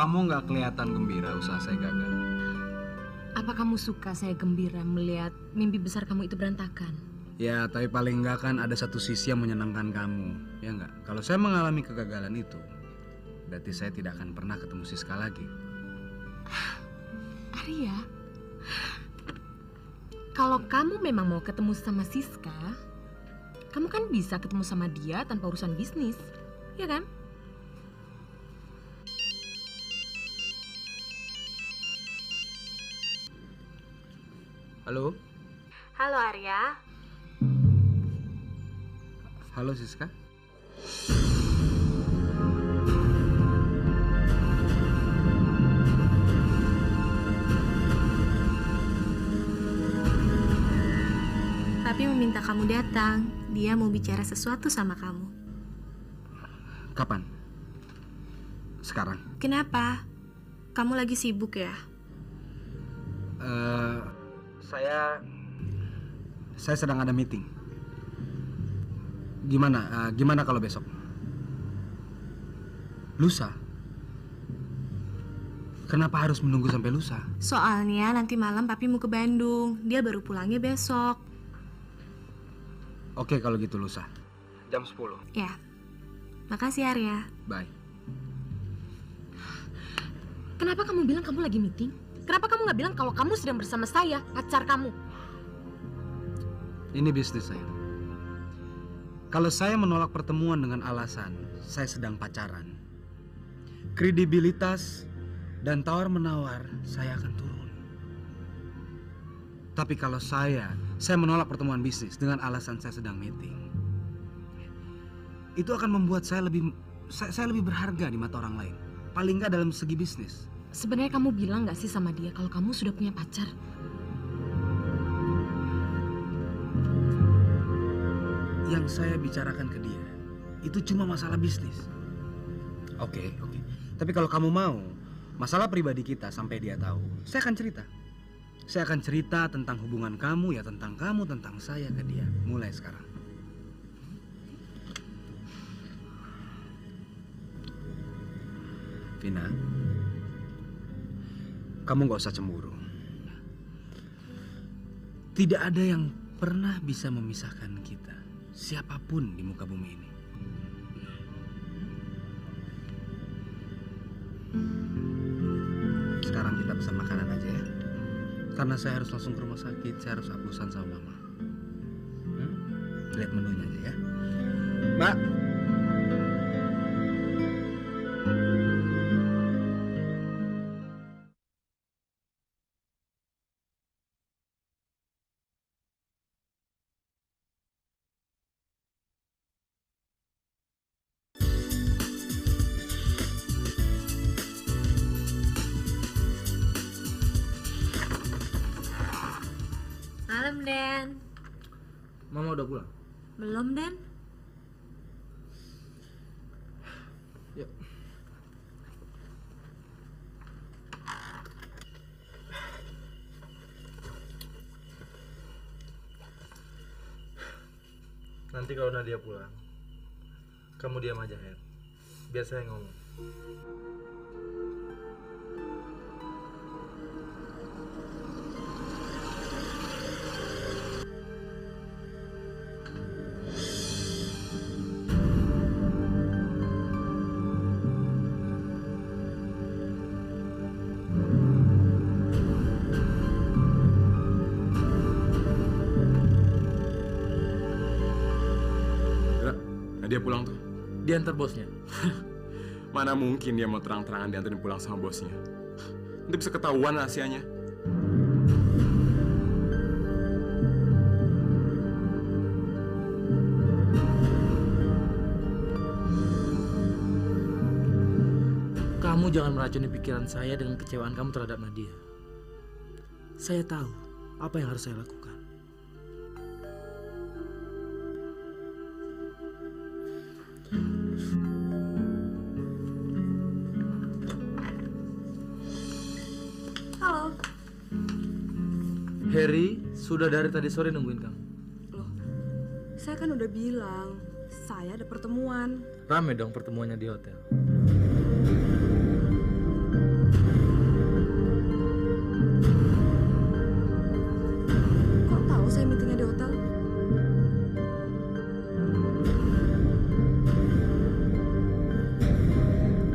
kamu nggak kelihatan gembira usaha saya gagal. Apa kamu suka saya gembira melihat mimpi besar kamu itu berantakan? Ya, tapi paling nggak kan ada satu sisi yang menyenangkan kamu, ya nggak? Kalau saya mengalami kegagalan itu, berarti saya tidak akan pernah ketemu Siska lagi. Arya, kalau kamu memang mau ketemu sama Siska, kamu kan bisa ketemu sama dia tanpa urusan bisnis, ya kan? Halo? Halo Arya. Halo Siska? Papi meminta kamu datang. Dia mau bicara sesuatu sama kamu. Kapan? Sekarang? Kenapa? Kamu lagi sibuk ya? Saya sedang ada meeting. Gimana kalau besok? Lusa? Kenapa harus menunggu sampai lusa? Soalnya nanti malam papi mau ke Bandung. Dia baru pulangnya besok. Oke kalau gitu lusa. Jam 10. Ya. Makasih Arya. Bye. Kenapa kamu bilang kamu lagi meeting? Kenapa kamu nggak bilang kalau kamu sedang bersama saya, pacar kamu? Ini bisnis saya. Kalau saya menolak pertemuan dengan alasan saya sedang pacaran, kredibilitas dan tawar-menawar saya akan turun. Tapi kalau saya menolak pertemuan bisnis dengan alasan saya sedang meeting, itu akan membuat saya lebih berharga di mata orang lain. Paling nggak dalam segi bisnis. Sebenarnya kamu bilang nggak sih sama dia kalau kamu sudah punya pacar? Yang saya bicarakan ke dia itu cuma masalah bisnis. Oke. Tapi kalau kamu mau masalah pribadi kita sampai dia tahu, saya akan cerita. Saya akan cerita tentang hubungan kamu, ya tentang kamu, tentang saya ke dia. Mulai sekarang. Vina, kamu gak usah cemburu. Tidak ada yang pernah bisa memisahkan kita, siapapun di muka bumi ini. Sekarang kita pesan makanan aja ya. Karena saya harus langsung ke rumah sakit, saya harus hapusan sama mama. Lihat menunya aja ya. Mbak. Malam, Den. Mama udah pulang? Belum, Den? Yuk. Nanti kalau Nadia pulang, kamu diam aja, Her. Biar saya ngomong. Dia pulang tuh. Diantar bosnya. Mana mungkin dia mau terang-terangan diantarin pulang sama bosnya. Nanti bisa ketahuan rahasianya. Kamu jangan meracuni pikiran saya dengan kecewaan kamu terhadap Nadia. Saya tahu apa yang harus saya lakukan. Halo. Harry sudah dari tadi sore nungguin kamu. Loh, saya kan udah bilang, saya ada pertemuan. Rame dong pertemuannya di hotel.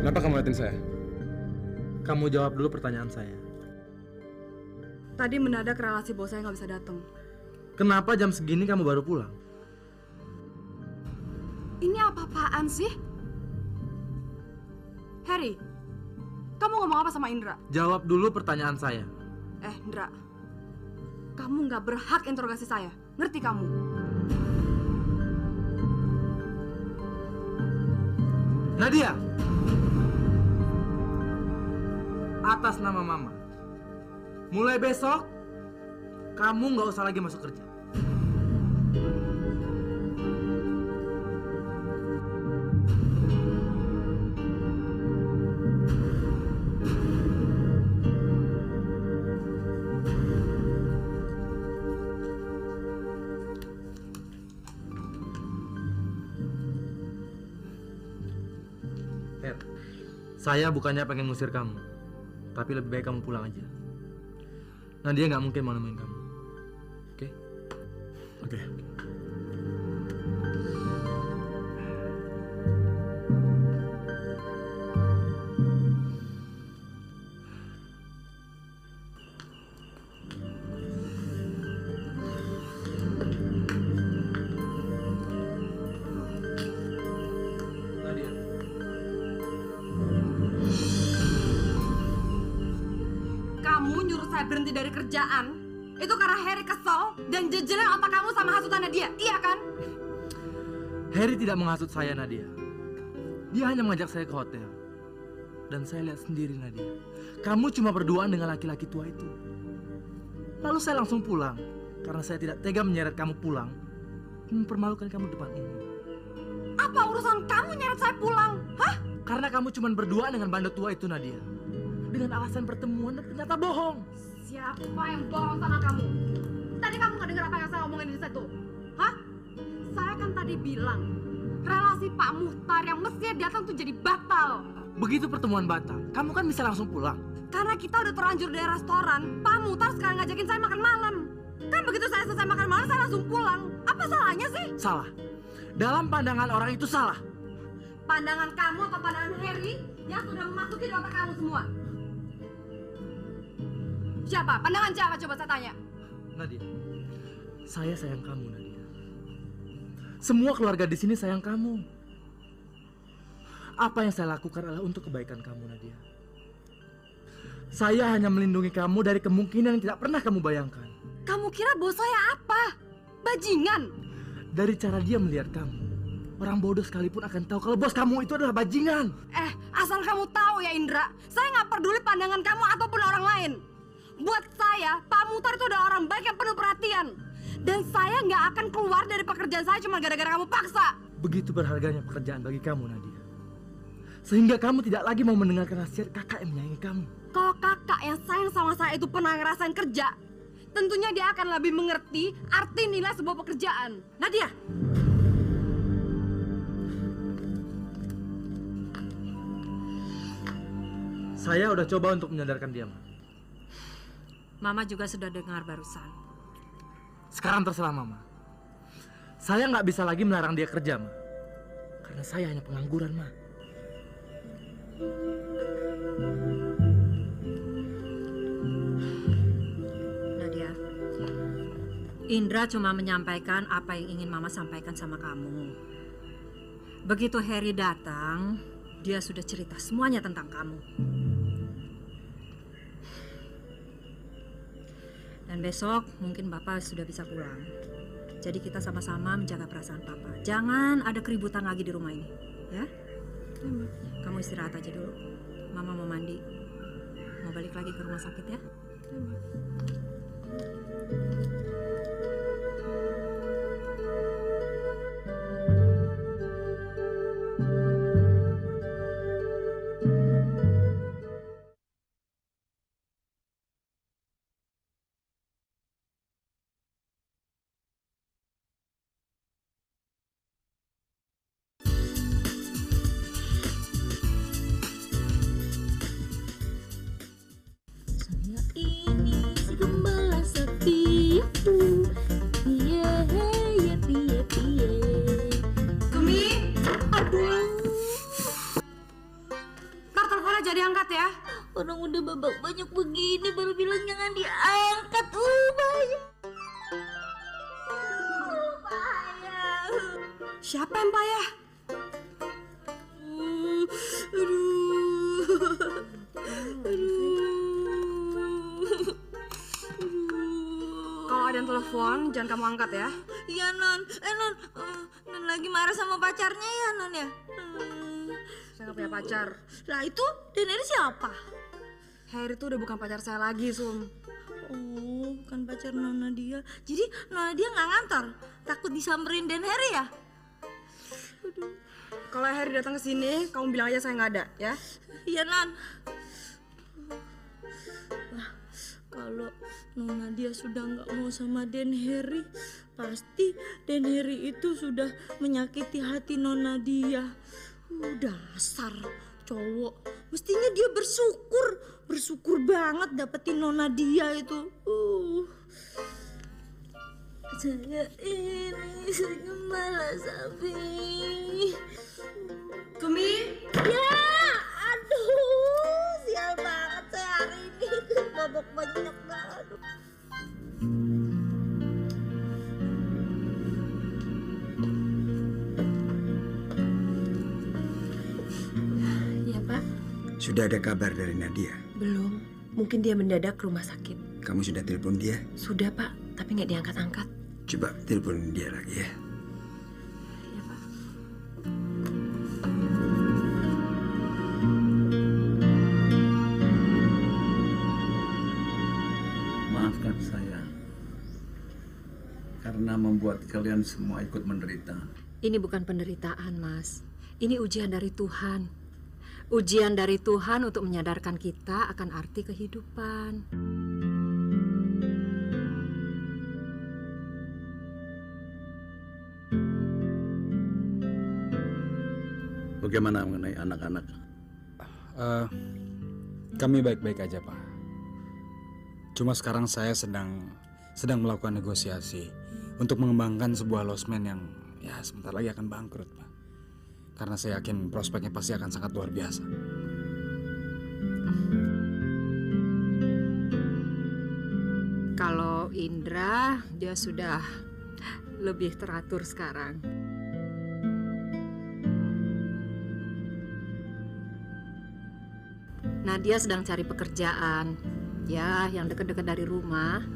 Kenapa kamu liatin saya? Kamu jawab dulu pertanyaan saya. Tadi mendadak relasi bos saya nggak bisa datang. Kenapa jam segini kamu baru pulang? Ini apa-apaan sih? Harry, kamu ngomong apa sama Indra? Jawab dulu pertanyaan saya. Indra, kamu nggak berhak interogasi saya. Ngerti kamu? Nadia! Atas nama Mama, mulai besok, kamu nggak usah lagi masuk kerja. Saya bukannya pengen ngusir kamu, tapi lebih baik kamu pulang aja. Nadia nggak mungkin mau nemuin kamu. Oke? Oke. Nadia. Kamu nyuruh saya berhenti dari kerjaan itu karena Harry kesel dan jejelin otak kamu sama hasutannya dia, iya kan? Harry tidak menghasut saya, Nadia. Dia hanya mengajak saya ke hotel. Dan saya lihat sendiri, Nadia. Kamu cuma berduaan dengan laki-laki tua itu. Lalu saya langsung pulang. Karena saya tidak tega menyeret kamu pulang. Mempermalukan kamu depan umum. Apa urusan kamu nyeret saya pulang? Hah? Karena kamu cuma berduaan dengan bandot tua itu, Nadia. Dengan alasan pertemuan dan ternyata bohong. Siapa yang bohong sama kamu? Tadi kamu nggak dengar apa yang saya omongin di situ? Hah? Saya kan tadi bilang relasi Pak Muhtar yang mestinya datang tuh jadi batal. Begitu pertemuan batal, kamu kan bisa langsung pulang. Karena kita udah terlanjur dari restoran, Pak Muhtar sekarang ngajakin saya makan malam. Kan begitu saya selesai makan malam, saya langsung pulang. Apa salahnya sih? Salah. Dalam pandangan orang itu salah. Pandangan kamu atau pandangan Harry yang sudah memasuki di otak kamu semua? Siapa? Pandangan siapa? Coba saya tanya. Nadia, saya sayang kamu, Nadia. Semua keluarga di sini sayang kamu. Apa yang saya lakukan adalah untuk kebaikan kamu, Nadia. Saya hanya melindungi kamu dari kemungkinan yang tidak pernah kamu bayangkan. Kamu kira bos saya apa? Bajingan? Dari cara dia melihat kamu, orang bodoh sekalipun akan tahu kalau bos kamu itu adalah bajingan. Asal kamu tahu ya Indra, saya nggak peduli pandangan kamu ataupun orang lain. Buat saya, Pak Muhtar itu adalah orang baik yang penuh perhatian. Dan saya nggak akan keluar dari pekerjaan saya cuma gara-gara kamu paksa. Begitu berharganya pekerjaan bagi kamu, Nadia. Sehingga kamu tidak lagi mau mendengarkan nasihat kakak yang menyayangi kamu. Kalau kakak yang sayang sama saya itu pernah ngerasain kerja, tentunya dia akan lebih mengerti arti nilai sebuah pekerjaan. Nadia! Saya udah coba untuk menyadarkan dia, Ma. Mama juga sudah dengar barusan. Sekarang terserah Mama. Saya nggak bisa lagi melarang dia kerja, Ma. Karena saya hanya pengangguran, Ma. Nadia, Indra cuma menyampaikan apa yang ingin Mama sampaikan sama kamu. Begitu Harry datang, dia sudah cerita semuanya tentang kamu. Dan besok mungkin Bapak sudah bisa pulang. Jadi kita sama-sama menjaga perasaan Papa. Jangan ada keributan lagi di rumah ini, ya? Kamu istirahat aja dulu. Mama mau mandi. Mau balik lagi ke rumah sakit ya? Saya ini si gembala setia Orang udah babak banyak begini baru bilang jangan diangkat. Bahaya. Bahaya. Siapa yang payah? Kalau ada yang telepon, jangan kamu angkat ya. Iya non, non lagi marah sama pacarnya ya non ya. Saya nggak punya pacar. Lah itu dan ini siapa? Harry itu udah bukan pacar saya lagi, Sum. Oh, bukan pacar Nona dia. Jadi Nona dia nggak ngantor, takut disamperin Dan Harry ya? Kalau Harry datang ke sini, kamu bilang aja saya nggak ada, ya. Iya non. Wah, kalau Nona dia sudah nggak mau sama Dan Harry, pasti Dan Harry itu sudah menyakiti hati Nona dia. Dasar cowok, mestinya dia bersyukur banget dapetin Nona dia itu. Saya ini segembala sapi. Tumi, Ya, aduh, sial banget saya hari ini. Babak banyak banget. Ya Pak, Sudah ada kabar dari Nadia? belum. Mungkin dia mendadak ke rumah sakit. Kamu sudah telepon dia? Sudah Pak, tapi nggak diangkat-angkat. Coba telepon dia lagi ya. Ya Pak. Maafkan saya karena membuat kalian semua ikut menderita. Ini bukan penderitaan, Mas. Ini ujian dari Tuhan. Ujian dari Tuhan untuk menyadarkan kita akan arti kehidupan. Bagaimana mengenai anak-anak? Kami baik-baik aja, Pak. Cuma sekarang saya sedang melakukan negosiasi untuk mengembangkan sebuah losmen yang ya sebentar lagi akan bangkrut, Pak. Karena saya yakin prospeknya pasti akan sangat luar biasa. Kalau Indra, dia sudah lebih teratur sekarang. Nadia sedang cari pekerjaan, ya, yang dekat-dekat dari rumah.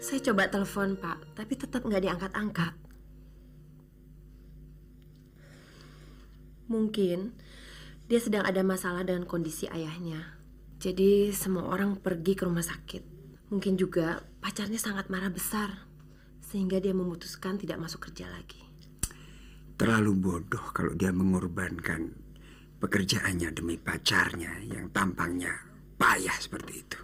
Saya coba telepon Pak, tapi tetap nggak diangkat-angkat. Mungkin dia sedang ada masalah dengan kondisi ayahnya. Jadi semua orang pergi ke rumah sakit. Mungkin juga pacarnya sangat marah besar, sehingga dia memutuskan tidak masuk kerja lagi. Terlalu bodoh kalau dia mengorbankan pekerjaannya demi pacarnya yang tampangnya payah seperti itu.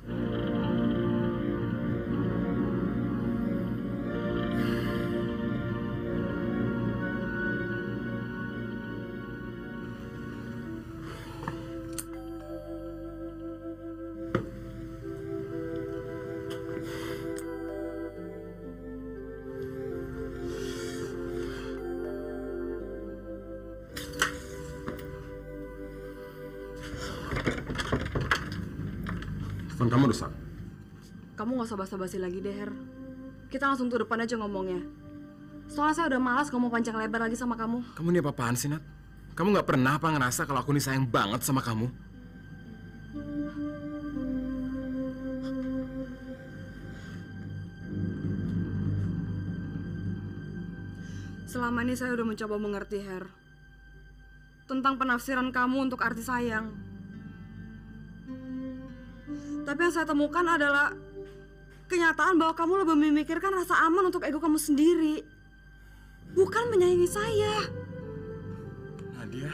Telepon kamu rusak. kamu nggak usah basa-basi lagi deh, Her. Kita langsung ke depan aja ngomongnya. Soalnya saya udah malas ngomong panjang lebar lagi sama kamu. Kamu ini apa-apaan sih, Nat? Kamu nggak pernah apa ngerasa kalau aku ini sayang banget sama kamu? Selama ini saya udah mencoba mengerti, Her, tentang penafsiran kamu untuk arti sayang. Tapi yang saya temukan adalah kenyataan bahwa kamu lebih memikirkan rasa aman untuk ego kamu sendiri. bukan menyayangi saya. Nadia.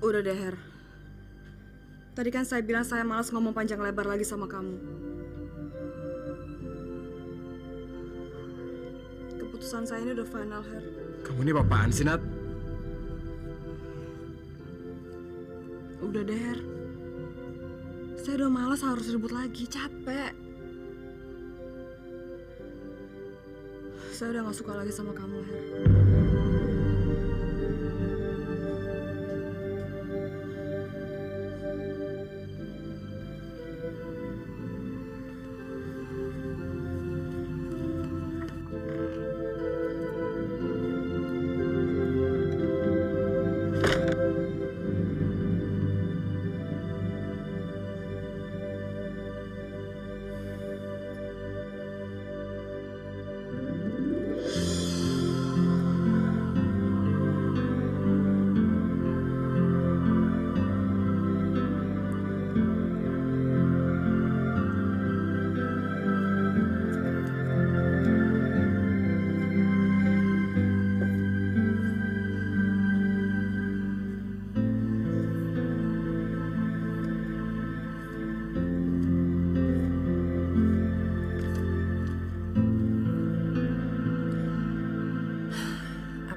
Udah deh, Her. Tadi kan saya bilang saya malas ngomong panjang lebar lagi sama kamu. Keputusan saya ini udah final, Her. Kamu ini apaan sih, Nat? Udah deh, Her. Saya udah malas harus ribut lagi, capek. Saya udah gak suka lagi sama kamu, Her.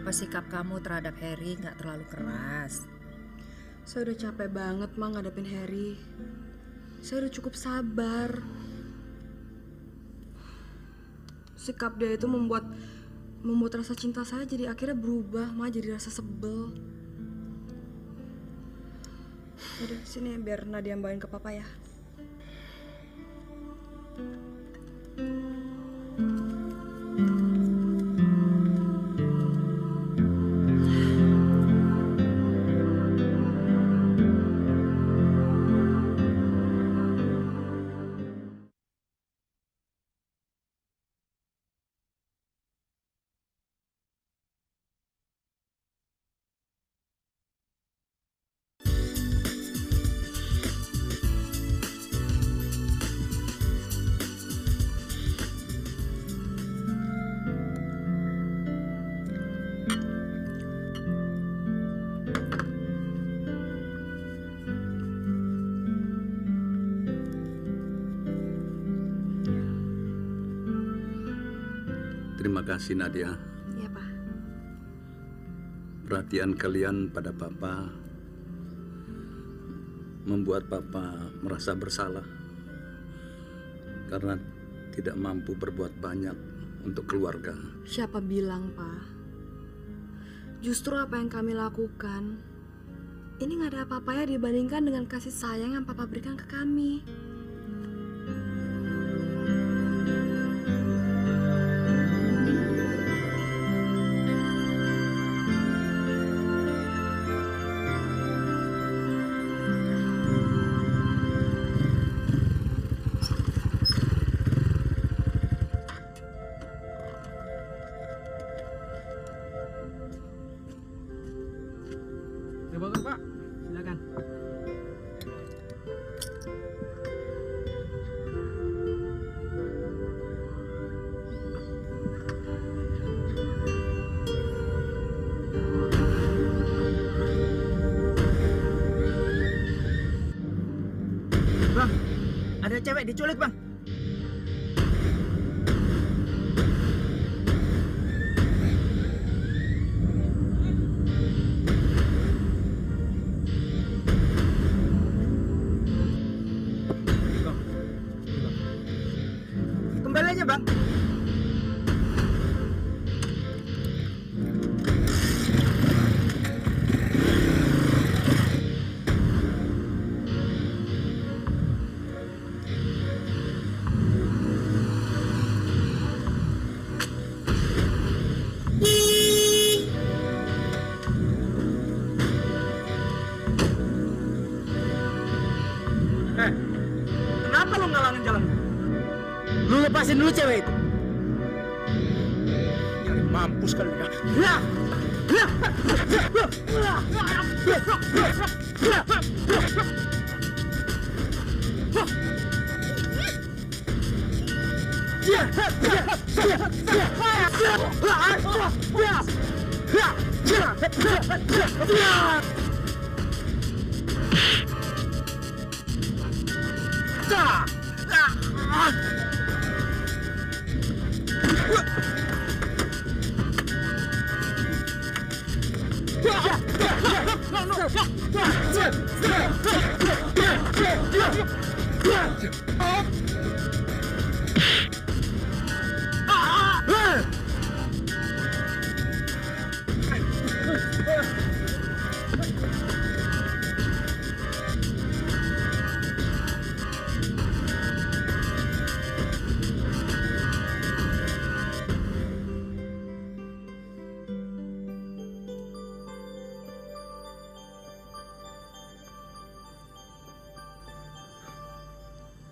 Sikap kamu terhadap Harry nggak terlalu keras. Saya udah capek banget, Ma, ngadepin Harry. Saya udah cukup sabar. Sikap dia itu membuat rasa cinta saya jadi akhirnya berubah, Ma, jadi rasa sebel. Udah, sini biar Nadia bawain ke Papa ya. Terima kasih Nadia. Iya, Pak. Perhatian kalian pada Papa membuat Papa merasa bersalah karena tidak mampu berbuat banyak untuk keluarga. Siapa bilang, Pak? Justru apa yang kami lakukan ini nggak ada apa-apanya dibandingkan dengan kasih sayang yang Papa berikan ke kami. Bagus, Pak. Silakan. Bang, ada cewek diculik, Bang. Kembali aja, Bang. Kenapa lo ngalangin jalan gue? Lu lepasin dulu cewek itu. Nyari mampus kali ya.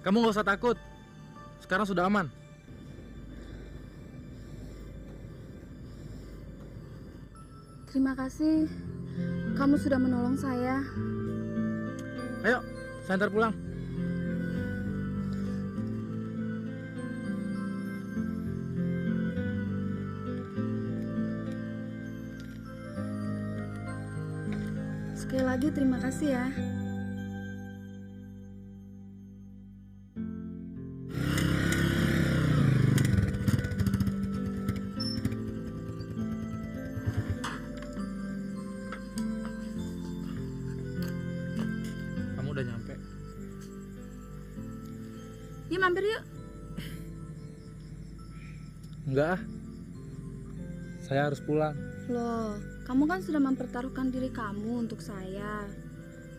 Kamu nggak usah takut. Sekarang sudah aman. Terima kasih. Kamu sudah menolong saya. Ayo, saya antar pulang. Sekali lagi terima kasih ya. Udah nyampe. Yuk mampir yuk. Enggak ah. Saya harus pulang. Loh, kamu kan sudah mempertaruhkan diri kamu untuk saya.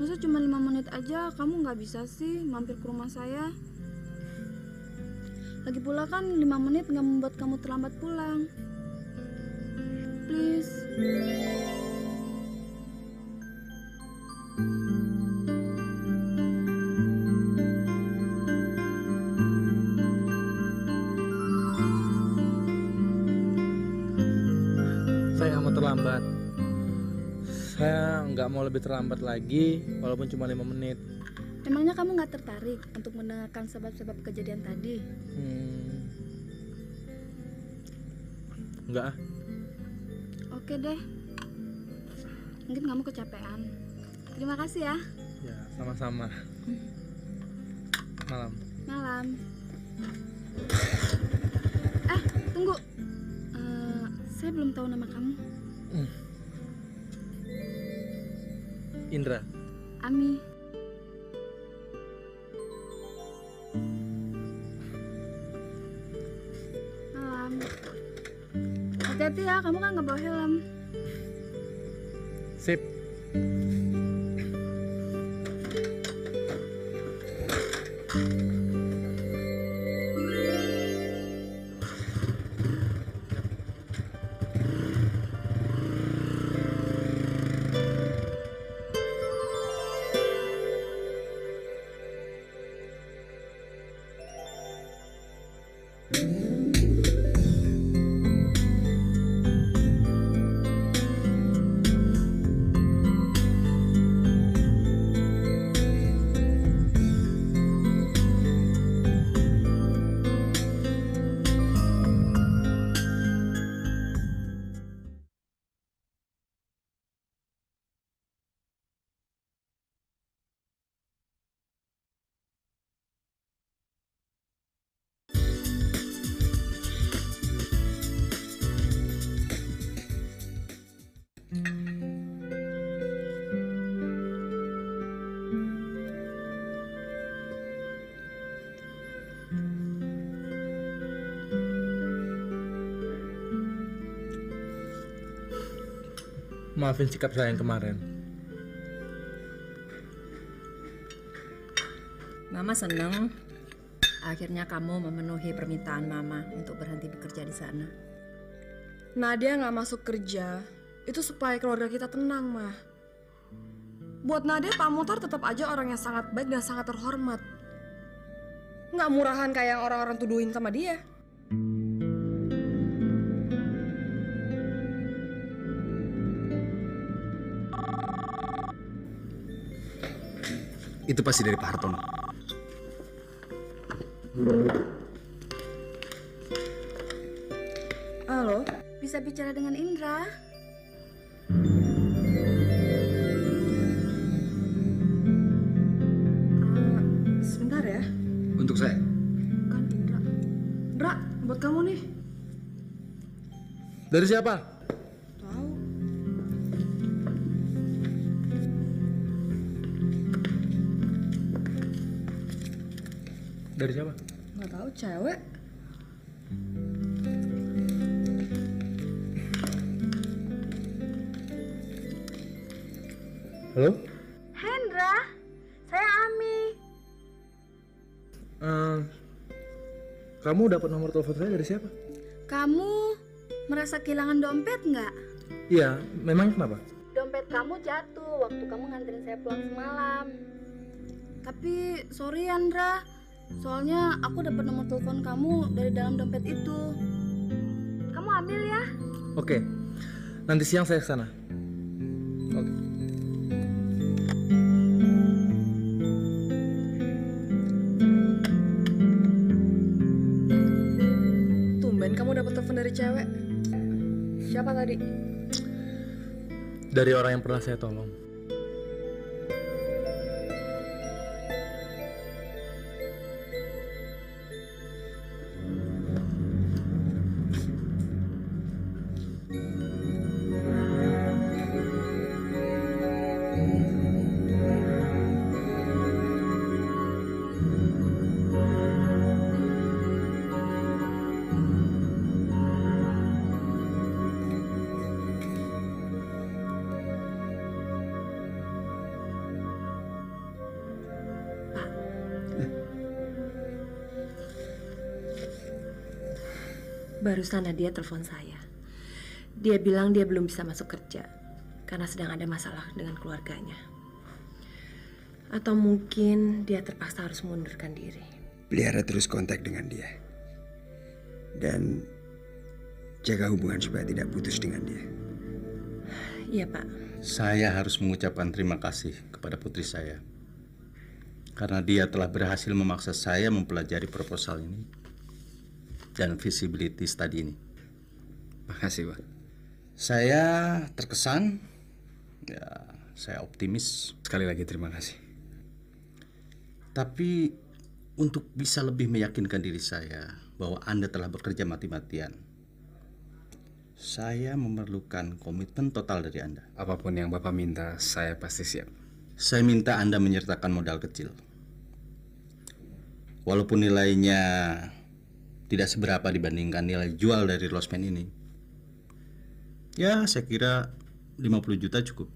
Masa cuma 5 menit aja kamu nggak bisa sih mampir ke rumah saya? Lagi pula kan 5 menit nggak membuat kamu terlambat pulang. Please. Saya nggak mau terlambat. Saya nggak mau lebih terlambat lagi, walaupun cuma 5 menit. Emangnya kamu nggak tertarik untuk mendengarkan sebab-sebab kejadian tadi? Enggak ah. Oke deh. Mungkin kamu kecapean. Terima kasih ya. Ya, sama-sama. Malam. Malam. Tunggu. Saya belum tahu nama kamu. Indra. Ami. Malam. Hati-hati ya, kamu kan nggak bawa helm. Sip. Maafin sikap saya yang kemarin. Mama seneng akhirnya kamu memenuhi permintaan Mama untuk berhenti bekerja di sana. Nadia nggak masuk kerja itu supaya keluarga kita tenang, Mah. Buat Nadia, Pak Muhtar tetap aja orang yang sangat baik dan sangat terhormat. Nggak murahan kayak yang orang-orang tuduhin sama dia. Itu pasti dari Pak Hartono. Halo, bisa bicara dengan Indra? Sebentar ya. Untuk saya. Kan Indra. Indra, buat kamu nih. Dari siapa? Tahu. Dari siapa? Nggak tahu, cewek. Halo? Hendra, saya Ami. Kamu dapat nomor telepon saya dari siapa? Kamu merasa kehilangan dompet nggak? Iya, memang kenapa? Dompet kamu jatuh waktu kamu nganterin saya pulang semalam. Tapi sorry Andra, soalnya aku dapat nomor telepon kamu dari dalam dompet itu. Kamu ambil ya? Oke, nanti siang saya ke sana. Oke. Tumben kamu dapat telepon dari cewek. Siapa tadi? Dari orang yang pernah saya tolong. Barusan Nadia telepon saya. Dia bilang dia belum bisa masuk kerja karena sedang ada masalah dengan keluarganya. Atau mungkin dia terpaksa harus mengundurkan diri. Pelihara terus kontak dengan dia. Dan jaga hubungan supaya tidak putus dengan dia. Iya, Pak. Saya harus mengucapkan terima kasih kepada putri saya. Karena dia telah berhasil memaksa saya mempelajari proposal ini dan visibility study ini. Makasih, Pak. Saya terkesan, ya saya optimis. Sekali lagi terima kasih. Tapi untuk bisa lebih meyakinkan diri saya bahwa Anda telah bekerja mati-matian, saya memerlukan komitmen total dari Anda. Apapun yang Bapak minta, saya pasti siap. Saya minta Anda menyertakan modal kecil. Walaupun nilainya tidak seberapa dibandingkan nilai jual dari Losmen ini. Ya, saya kira 50 juta cukup.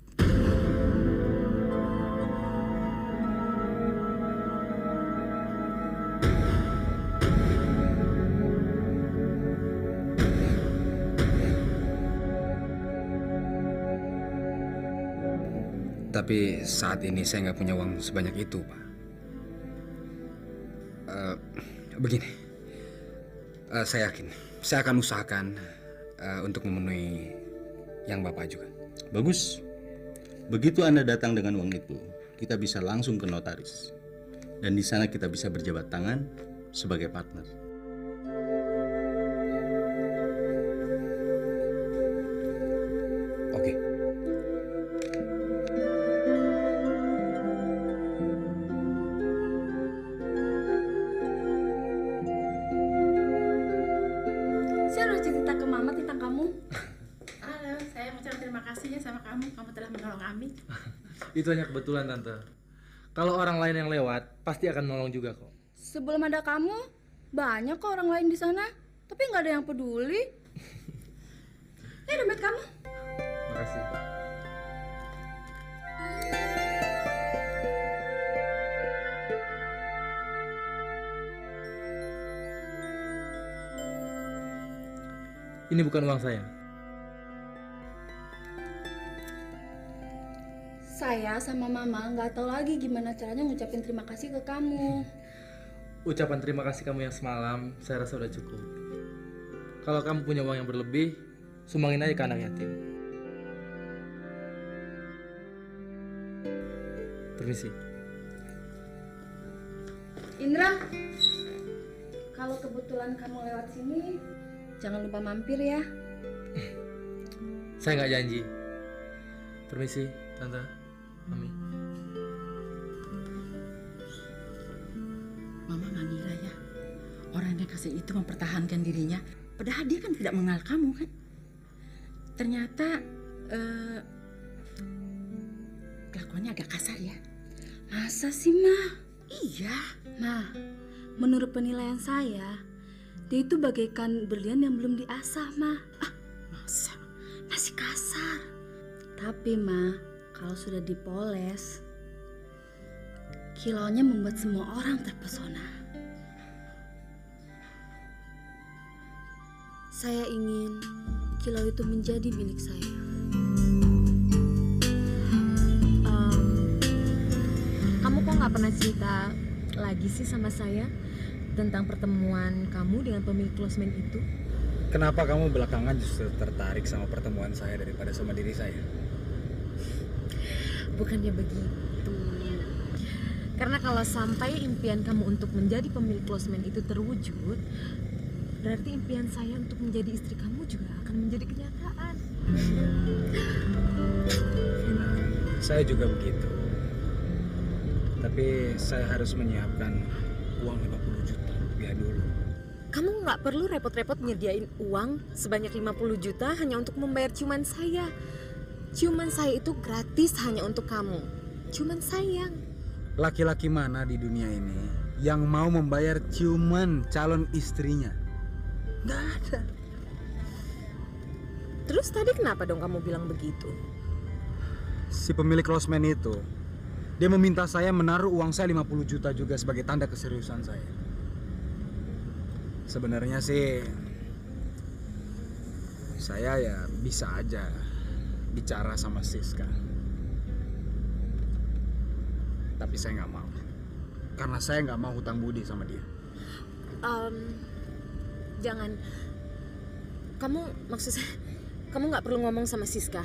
Tapi saat ini saya nggak punya uang sebanyak itu, Pak. Begini, saya yakin saya akan usahakan untuk memenuhi yang Bapak ajukan. Bagus. Begitu Anda datang dengan uang itu, kita bisa langsung ke notaris. Dan di sana kita bisa berjabat tangan sebagai partner. Oke. Saya harus cerita ke Mama tentang kamu. Halo, saya mengucapkan terima kasih ya sama kamu. Kamu telah menolong Ami. Itu hanya kebetulan, Tante. Kalau orang lain yang lewat, pasti akan nolong juga kok. Sebelum ada kamu, banyak kok orang lain di sana, tapi nggak ada yang peduli. Ini dompet kamu. Makasih. Ini bukan uang saya. Saya sama Mama nggak tahu lagi gimana caranya ngucapin terima kasih ke kamu. Ucapan terima kasih kamu yang semalam, saya rasa udah cukup. Kalau kamu punya uang yang berlebih, sumbangin aja ke anak yatim. Permisi. Indra, kalau kebetulan kamu lewat sini, jangan lupa mampir ya. Saya nggak janji. Permisi, Tante, Mami. Mama nggak ngira ya, orang yang kasih itu mempertahankan dirinya, padahal dia kan tidak mengenal kamu kan. Ternyata kelakuannya agak kasar ya. Masa sih, Ma? Iya. Ma, menurut penilaian saya, dia itu bagaikan berlian yang belum diasah, Ma. Masa? Masih kasar. Tapi, Ma, kalau sudah dipoles, kilaunya membuat semua orang terpesona. Saya ingin kilau itu menjadi milik saya. Kamu kok nggak pernah cerita lagi sih sama saya tentang pertemuan kamu dengan pemilik closeman itu? Kenapa kamu belakangan justru tertarik sama pertemuan saya daripada sama diri saya? Bukannya begitu. Karena kalau sampai impian kamu untuk menjadi pemilik closeman itu terwujud, berarti impian saya untuk menjadi istri kamu juga akan menjadi kenyataan. Vina, saya juga begitu. Tapi saya harus menyiapkan uang 50 juta rupiah dulu. Kamu nggak perlu repot-repot nyediain uang sebanyak 50 juta hanya untuk membayar ciuman saya. Ciuman saya itu gratis hanya untuk kamu. Ciuman sayang. Laki-laki mana di dunia ini yang mau membayar ciuman calon istrinya? Nggak ada. Terus tadi kenapa dong kamu bilang begitu? Si pemilik closeman itu, dia meminta saya menaruh uang saya 50 juta juga sebagai tanda keseriusan saya. Sebenarnya sih saya ya bisa aja bicara sama Siska. Tapi saya nggak mau. Karena saya nggak mau hutang budi sama dia. Jangan. Maksud saya, kamu nggak perlu ngomong sama Siska.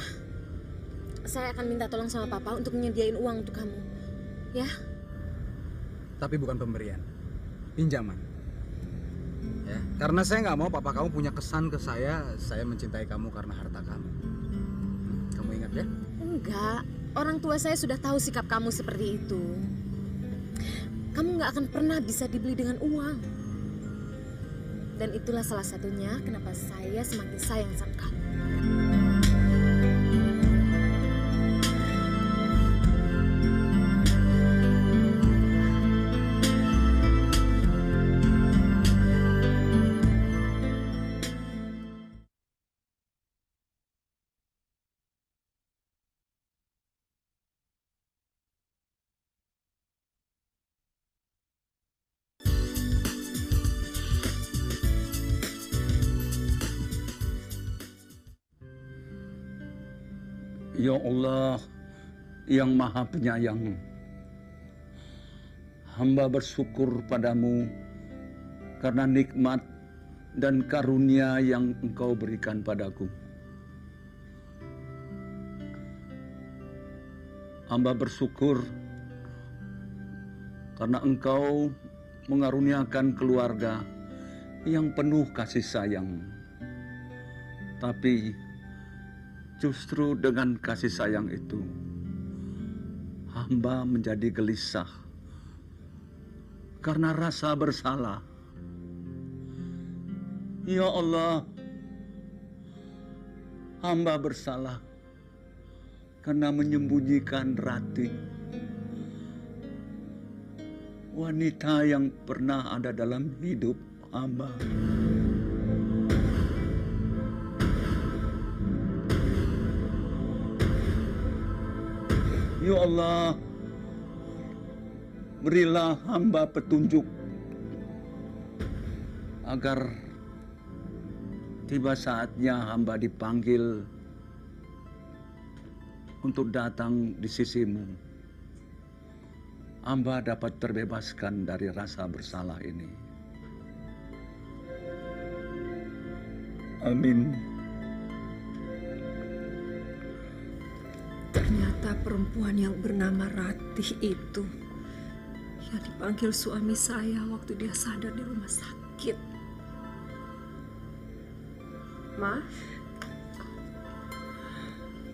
Saya akan minta tolong sama Papa untuk menyediain uang untuk kamu. Ya? Tapi bukan pemberian. Pinjaman. Ya, karena saya nggak mau papa kamu punya kesan ke saya mencintai kamu karena harta kamu. Kamu ingat ya? Enggak, orang tua saya sudah tahu sikap kamu seperti itu. Kamu nggak akan pernah bisa dibeli dengan uang. Dan itulah salah satunya kenapa saya semakin sayang sama kamu. Ya Allah yang Maha Penyayang, hamba bersyukur padamu karena nikmat dan karunia yang Engkau berikan padaku. Hamba bersyukur karena Engkau mengaruniakan keluarga yang penuh kasih sayang. Tapi justru dengan kasih sayang itu, hamba menjadi gelisah karena rasa bersalah. Ya Allah, hamba bersalah karena menyembunyikan Ratih, wanita yang pernah ada dalam hidup hamba. Ya Allah, berilah hamba petunjuk agar tiba saatnya hamba dipanggil untuk datang di sisimu. Hamba dapat terbebaskan dari rasa bersalah ini. Amin. Ternyata perempuan yang bernama Ratih itu yang dipanggil suami saya waktu dia sadar di rumah sakit. Ma?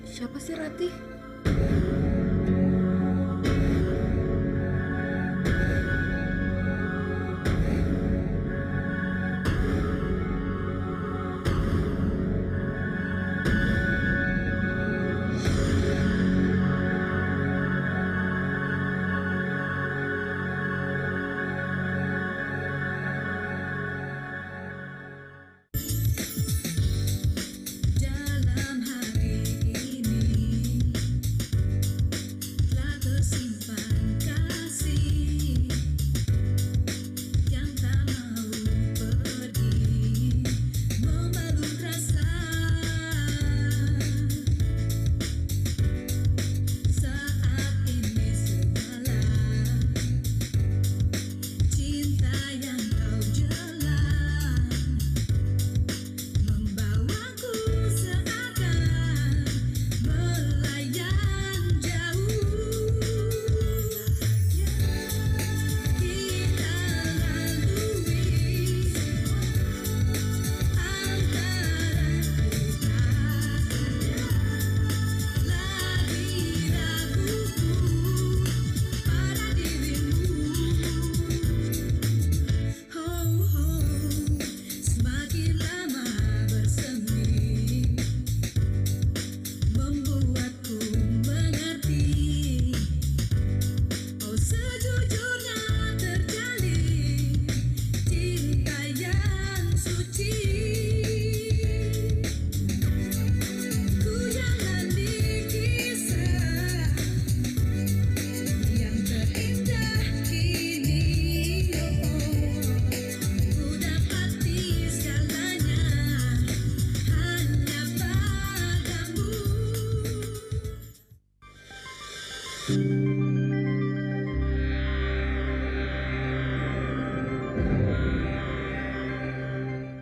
Siapa sih Ratih? Dalam hari ini telah tersimpan kasih yang tak mau pergi, membalut rasa saat ini segala cinta yang kau jalan membawaku seakan melayang jauh. Kita lalui antara kita, lagi raguku pada dirimu. Semakin lama bersemi membuatku mengerti. Oh, sejujurnya terjalin cinta yang suci. Ku jalani kisah yang terindah kini. Ku dapati segalanya hanya padamu.